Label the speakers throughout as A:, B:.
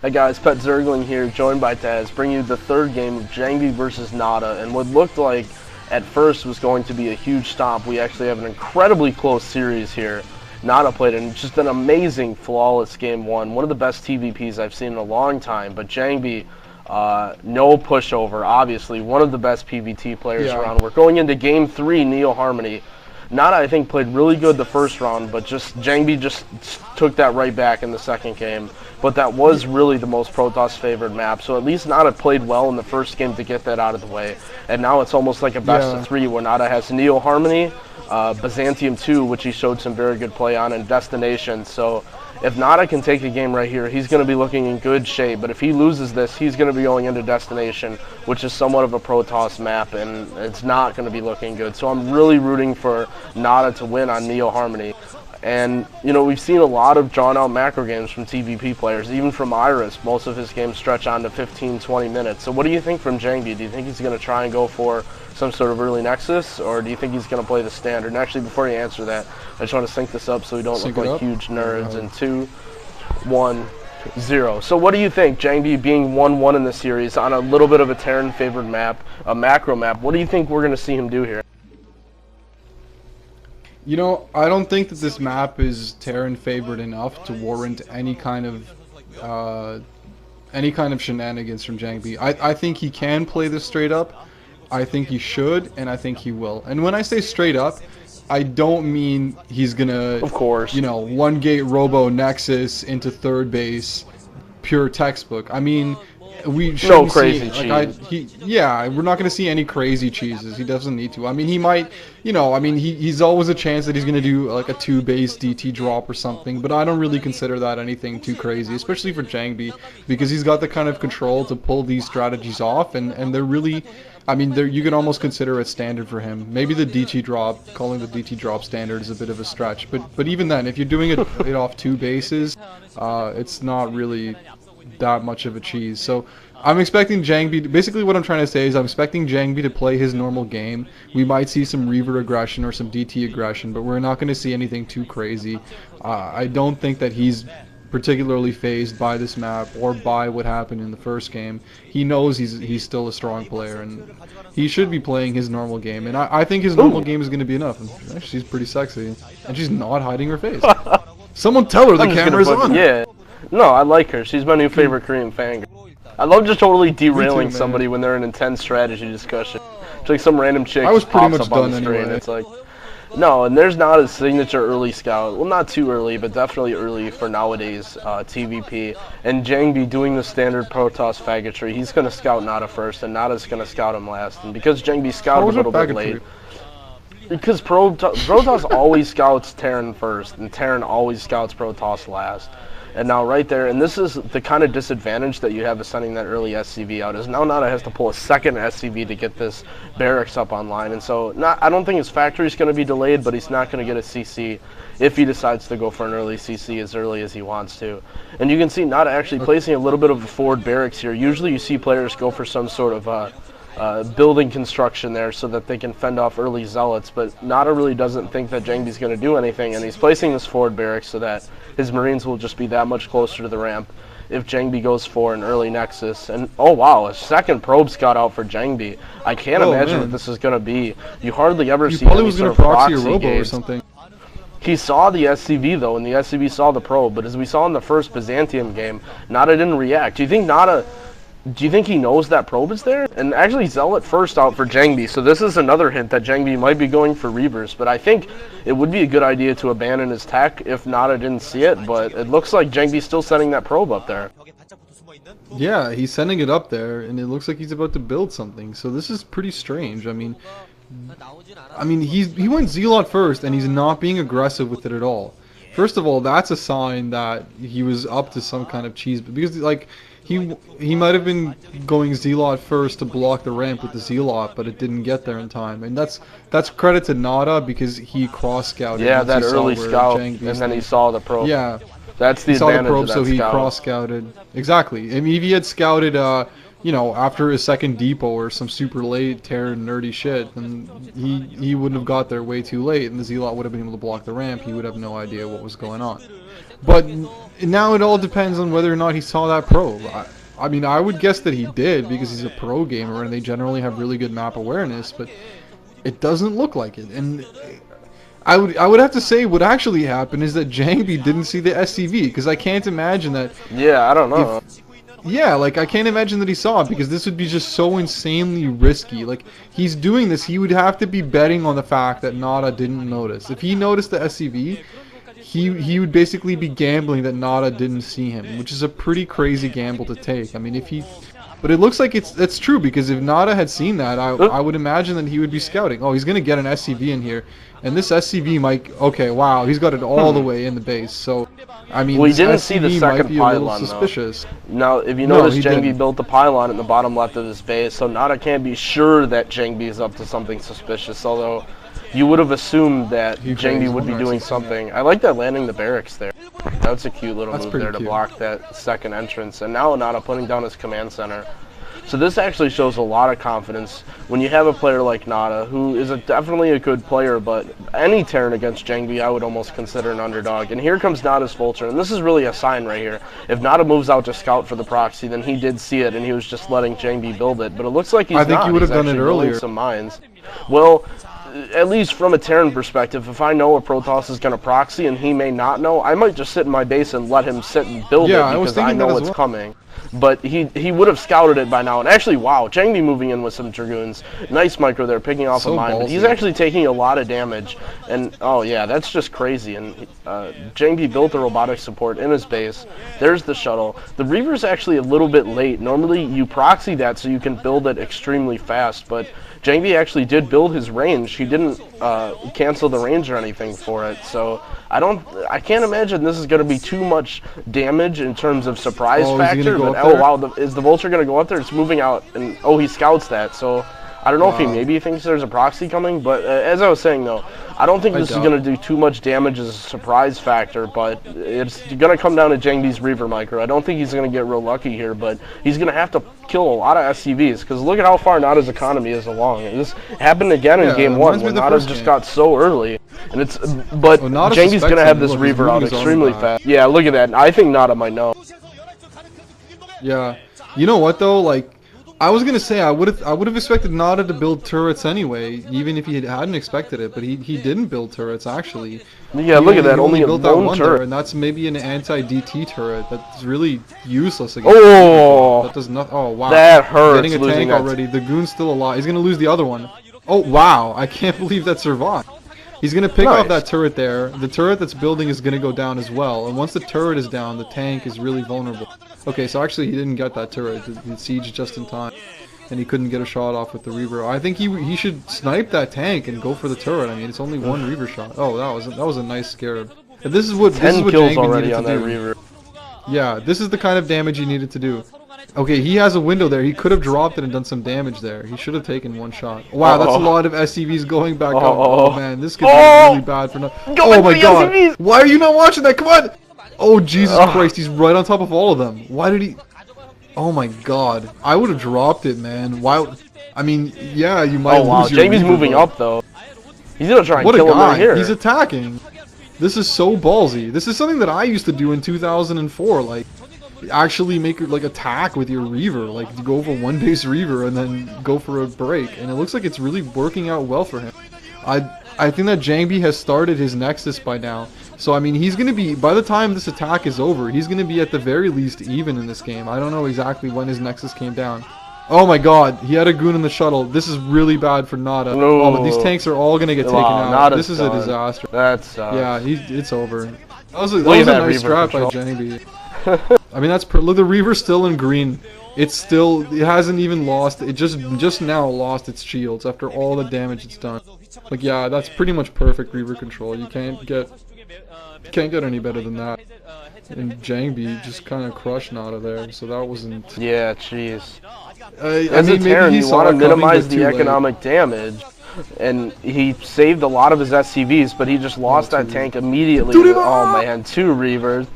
A: Hey guys, PetZergling here, joined by Daz, bringing you the third game of JangBi versus NaDa, and what looked like at first was going to be a huge stomp. We actually have an incredibly close series here. NaDa played in just an amazing, flawless game one of the best TVPs I've seen in a long time, but JangBi, no pushover, obviously, one of the best PvT players around. We're going into game three, Neo Harmony. NaDa, I think, played really good the first round, but JangBi just took that right back in the second game. But that was really the most Protoss favored map, so at least NaDa played well in the first game to get that out of the way. And now it's almost like a best of three where NaDa has Neo Harmony, Byzantium 2, which he showed some very good play on, and Destination. So if NaDa can take a game right here, he's going to be looking in good shape. But if he loses this, he's going to be going into Destination, which is somewhat of a Protoss map, and it's not going to be looking good. So I'm really rooting for NaDa to win on Neo Harmony. And, you know, we've seen a lot of drawn-out macro games from TVP players, even from Iris. Most of his games stretch on to 15, 20 minutes. So what do you think from JangBi? Do you think he's going to try and go for some sort of early Nexus, or do you think he's going to play the standard? And actually, before you answer that, I just want to sync this up so we don't look like huge nerds. In 2, 1, 0. So what do you think, JangBi being 1-1 in the series on a little bit of a Terran-favored map, a macro map, what do you think we're going to see him do here?
B: You know, I don't think that this map is Terran favored enough to warrant any kind of shenanigans from JangBi. I think he can play this straight up. I think he should, and I think he will. And when I say straight up, I don't mean he's gonna,
A: of course,
B: you know, one gate robo nexus into third base, pure textbook. I mean, we shouldn't
A: crazy
B: cheese. We're not going to see any crazy cheeses. He doesn't need to. I mean, he might, you know, I mean, he's always a chance that he's going to do like a 2-base DT drop or something, but I don't really consider that anything too crazy, especially for JangBi, because he's got the kind of control to pull these strategies off, and they're really, I mean, you can almost consider it standard for him. Maybe the DT drop, calling the DT drop standard is a bit of a stretch, but even then, if you're doing it off 2 bases, it's not really that much of a cheese. So I'm expecting JangBi, basically what I'm trying to say is I'm expecting JangBi to play his normal game. We might see some Reaver aggression or some DT aggression, but we're not going to see anything too crazy. I don't think that he's particularly phased by this map or by what happened in the first game. He knows he's still a strong player, and he should be playing his normal game, and I think his normal game is going to be enough. And actually, she's pretty sexy, and she's not hiding her face. Someone tell her the camera's on.
A: Yeah. No, I like her. She's my new favorite Korean fangirl. I love just totally derailing somebody when they're in an intense strategy discussion. It's like some random chick pops up on the screen. It's like, no, and there's not a signature early scout. Well, not too early, but definitely early for nowadays TVP. And JangBi doing the standard Protoss faggotry, he's going to scout NaDa first, and NaDa's going to scout him last. And because JangBi scouted a little bit late, because Protoss always scouts Terran first, and Terran always scouts Protoss last. And now right there, and this is the kind of disadvantage that you have of sending that early SCV out, is now NaDa has to pull a second SCV to get this barracks up online. And so I don't think his factory is going to be delayed, but he's not going to get a CC if he decides to go for an early CC as early as he wants to. And you can see NaDa actually placing a little bit of a forward barracks here. Usually you see players go for some sort of building construction there so that they can fend off early zealots, but NaDa really doesn't think that JangBi's going to do anything, and he's placing this forward barracks so that his Marines will just be that much closer to the ramp if JangBi goes for an early Nexus. And oh wow, a second probe scout out for JangBi. I can't imagine what this is going to be. You hardly ever see any sort of proxy
B: or something.
A: He saw the SCV though, and the SCV saw the probe, but as we saw in the first Byzantium game, NaDa didn't react. Do you think he knows that probe is there? And actually Zealot first out for JangBi, so this is another hint that JangBi might be going for Reavers, but I think it would be a good idea to abandon his tech if NaDa didn't see it, but it looks like JangBi's still sending that probe up there.
B: Yeah, he's sending it up there, and it looks like he's about to build something, so this is pretty strange. I mean, he went Zealot first, and he's not being aggressive with it at all. First of all, that's a sign that he was up to some kind of cheese, because like, he might have been going Zealot first to block the ramp with the Zealot, but it didn't get there in time. And that's credit to NaDa, because he cross-scouted.
A: Yeah, that early scout, and then he saw the probe.
B: Yeah.
A: That's the advantage of that scout.
B: So he cross-scouted. Exactly. I mean, if he had scouted, you know, after his second depot or some super late Terran nerdy shit, then he wouldn't have got there way too late, and the Zealot would have been able to block the ramp. He would have no idea what was going on. But now it all depends on whether or not he saw that probe. I mean, I would guess that he did because he's a pro gamer and they generally have really good map awareness, but it doesn't look like it. And I would have to say what actually happened is that JangBi didn't see the SCV, because I can't imagine that.
A: Yeah, I don't know.
B: Yeah, like, I can't imagine that he saw it, because this would be just so insanely risky. Like, he's doing this, he would have to be betting on the fact that NaDa didn't notice. If he noticed the SCV, he would basically be gambling that NaDa didn't see him, which is a pretty crazy gamble to take. I mean, if he... But it looks like that's true, because if NaDa had seen that, I would imagine that he would be scouting. Oh, he's going to get an SCV in here. And this SCV might... Okay, wow, he's got it all the way in the base. So, I mean,
A: we didn't
B: SCV
A: see the
B: might
A: second
B: be a little
A: pylon,
B: suspicious.
A: Now, if you notice, JangBi
B: didn't.
A: built the pylon in the bottom left of his base, so NaDa can't be sure that JangBi is up to something suspicious, although you would have assumed that JangBi would be doing something. I like that landing the barracks there. That's a cute little move there to block that second entrance. And now NaDa putting down his command center. So this actually shows a lot of confidence when you have a player like NaDa, who is definitely a good player, but any turn against JangBi I would almost consider an underdog. And here comes NaDa's Vulture, and this is really a sign right here. If NaDa moves out to scout for the proxy, then he did see it, and he was just letting JangBi build it. But it looks like he's not.
B: I think he would have done it earlier.
A: Some mines. Well, at least from a Terran perspective, if I know a Protoss is going to proxy and he may not know, I might just sit in my base and let him sit and build it because I know it's coming. But he would have scouted it by now. And actually, wow, JangBi moving in with some Dragoons. Nice micro there, picking off a mine. But he's actually taking a lot of damage. And, oh yeah, that's just crazy. And JangBi built the robotic support in his base. There's the shuttle. The Reaver's actually a little bit late. Normally, you proxy that so you can build it extremely fast. But JangBi actually did build his range. He didn't cancel the range or anything for it. So I can't imagine this is going to be too much damage in terms of surprise factor. But oh wow, is the Vulture going to go up there? It's moving out, and oh, he scouts that. So I don't know if he maybe thinks there's a proxy coming. But as I was saying though, I don't think this is going to do too much damage as a surprise factor. But it's going to come down to JangBi's Reaver micro. I don't think he's going to get real lucky here, but he's going to have to kill a lot of SCVs, because look at how far NaDa's economy is along. This happened again in game 1 when NaDa just got so early. And but JangBi's going to have this Reaver out extremely fast. Yeah, look at that. I think NaDa might know.
B: Yeah. You know what though? Like, I was gonna say I would have expected NaDa to build turrets anyway, even if he hadn't expected it. But he didn't build turrets actually.
A: Yeah, look at that. Only
B: built that one
A: turret,
B: and that's maybe an anti-DT turret that's really useless against. Oh, that does not. Oh wow,
A: that hurts.
B: Getting a tank already. The goon's still alive. He's gonna lose the other one. Oh wow, I can't believe that survived. He's going to pick off that turret there. The turret that's building is going to go down as well. And once the turret is down, the tank is really vulnerable. Okay, so actually he didn't get that turret. He sieged just in time. And he couldn't get a shot off with the Reaver. I think he should snipe that tank and go for the turret. I mean, it's only one Reaver shot. Oh, that was a nice scarab. And this is what JangBi needed to do.
A: Reaver.
B: Yeah, this is the kind of damage he needed to do. Okay, he has a window there. He could have dropped it and done some damage there. He should have taken one shot. Wow, that's a lot of SCVs going back up. Oh man, this could be really bad for Oh my god. SCVs. Why are you not watching that? Come on! Oh Jesus Christ, he's right on top of all of them. Why did he... Oh my god. I would have dropped it, man. Why... I mean, yeah, you might lose your
A: JangBi's moving up though. He's gonna try and kill him right here.
B: He's attacking. This is so ballsy. This is something that I used to do in 2004, like... actually make like attack with your Reaver, like you go for one base Reaver and then go for a break, and it looks like it's really working out well for him. I think that JangBi has started his Nexus by now, so I mean he's gonna be, by the time this attack is over, he's gonna be at the very least even in this game. I don't know exactly when his Nexus came down. Oh my god, he had a goon in the shuttle. This is really bad for NaDa.
A: No.
B: Oh, but these tanks are all gonna get taken out. This is a disaster.
A: That sucks.
B: Yeah, it's over. That was a nice strat by JangBi. I mean, look, the Reaver's still in green. It hasn't even lost. It just now lost its shields after all the damage it's done. Like, yeah, that's pretty much perfect Reaver control. You can't get any better than that. And JangBi just kind of crushed NaDa there, so that wasn't...
A: Yeah, jeez. As a Terran, you want to minimize the economic damage. And he saved a lot of his SCVs, but he just lost that tank immediately. Oh man, 2 Reavers.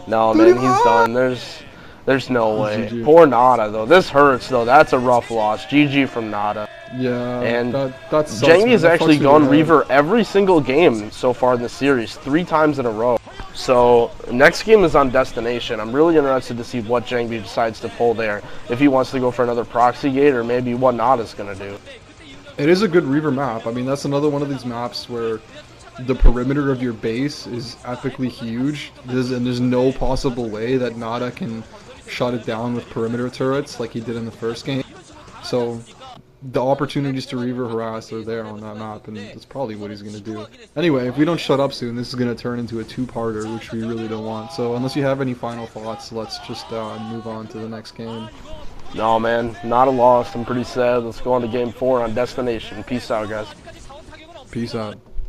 A: No man, he's done. There's There's no way.
B: GG.
A: Poor NaDa, though. This hurts, though. That's a rough loss. GG from NaDa.
B: Yeah,
A: And
B: that sucks,
A: JangBi's
B: man. That
A: actually
B: fucks
A: gone
B: with your head.
A: Reaver every single game so far in the series, 3 times in a row. So, next game is on Destination. I'm really interested to see what JangBi decides to pull there. If he wants to go for another proxy gate, or maybe what NaDa's going to do.
B: It is a good Reaver map. I mean, that's another one of these maps where the perimeter of your base is epically huge. There's no possible way that NaDa can shut it down with perimeter turrets like he did in the first game. So the opportunities to Reaver harass are there on that map, and that's probably what he's going to do. Anyway, if we don't shut up soon, this is going to turn into a two-parter, which we really don't want. So unless you have any final thoughts, let's just move on to the next game.
A: No, man. NaDa lost. I'm pretty sad. Let's go on to game 4 on Destination. Peace out, guys.
B: Peace out.